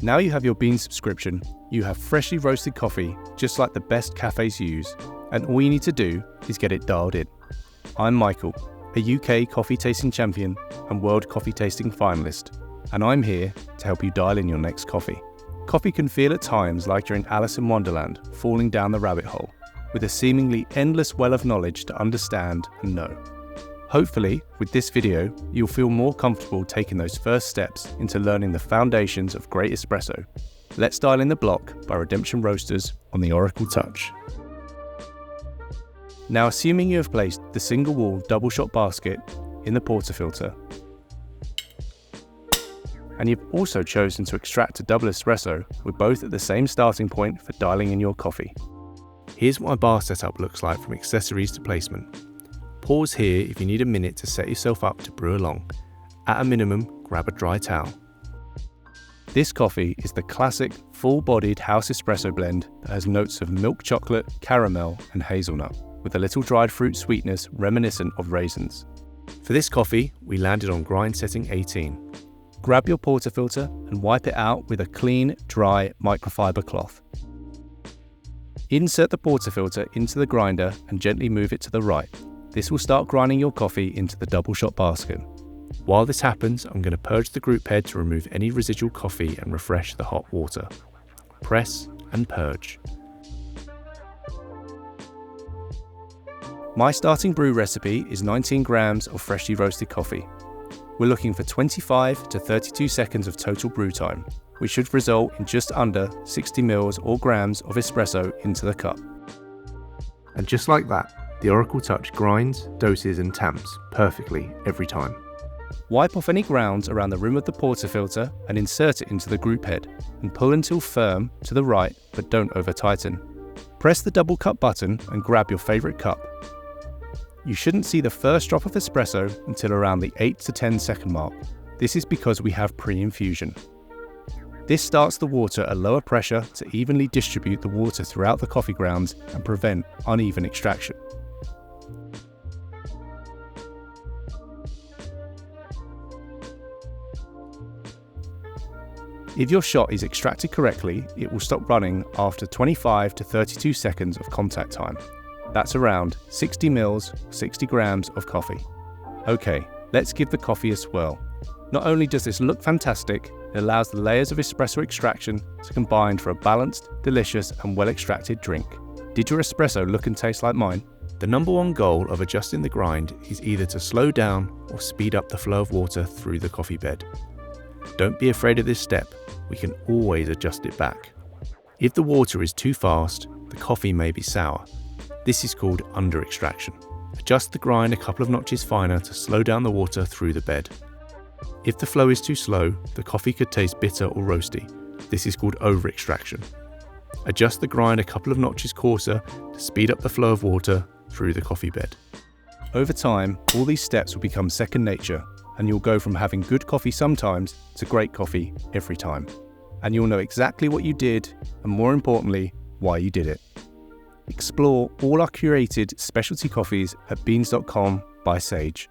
Now you have your Beanz subscription, you have freshly roasted coffee just like the best cafes use, and all you need to do is get it dialed in. I'm Michael, a UK coffee tasting champion and world coffee tasting finalist, and I'm here to help you dial in your next coffee. Coffee can feel at times like you're in Alice in Wonderland, falling down the rabbit hole, with a seemingly endless well of knowledge to understand and know. Hopefully, with this video, you'll feel more comfortable taking those first steps into learning the foundations of great espresso. Let's dial in the block by Redemption Roasters on the Oracle Touch. Now, assuming you have placed the single wall double shot basket in the portafilter, and you've also chosen to extract a double espresso with both at the same starting point for dialing in your coffee. Here's what my bar setup looks like from accessories to placement. Pause here if you need a minute to set yourself up to brew along. At a minimum, grab a dry towel. This coffee is the classic full-bodied house espresso blend that has notes of milk chocolate, caramel and hazelnut, with a little dried fruit sweetness reminiscent of raisins. For this coffee, we landed on grind setting 18. Grab your portafilter and wipe it out with a clean, dry microfiber cloth. Insert the portafilter into the grinder and gently move it to the right. This will start grinding your coffee into the double shot basket. While this happens, I'm going to purge the group head to remove any residual coffee and refresh the hot water. Press and purge. My starting brew recipe is 19 grams of freshly roasted coffee. We're looking for 25 to 32 seconds of total brew time, which should result in just under 60 mils or grams of espresso into the cup. And just like that, the Oracle Touch grinds, doses and tamps perfectly every time. Wipe off any grounds around the rim of the portafilter and insert it into the group head, and pull until firm to the right but don't over tighten. Press the double cup button and grab your favourite cup. You shouldn't see the first drop of espresso until around the 8 to 10 second mark. This is because we have pre-infusion. This starts the water at lower pressure to evenly distribute the water throughout the coffee grounds and prevent uneven extraction. If your shot is extracted correctly, it will stop running after 25 to 32 seconds of contact time. That's around 60 mils, 60 grams of coffee. Okay, let's give the coffee a swirl. Not only does this look fantastic, it allows the layers of espresso extraction to combine for a balanced, delicious and well-extracted drink. Did your espresso look and taste like mine? The number one goal of adjusting the grind is either to slow down or speed up the flow of water through the coffee bed. Don't be afraid of this step, we can always adjust it back. If the water is too fast, the coffee may be sour. This is called under extraction. Adjust the grind a couple of notches finer to slow down the water through the bed. If the flow is too slow, the coffee could taste bitter or roasty. This is called over extraction. Adjust the grind a couple of notches coarser to speed up the flow of water through the coffee bed. Over time, all these steps will become second nature, and you'll go from having good coffee sometimes to great coffee every time. And you'll know exactly what you did, and more importantly, why you did it. Explore all our curated specialty coffees at beanz.com by Sage.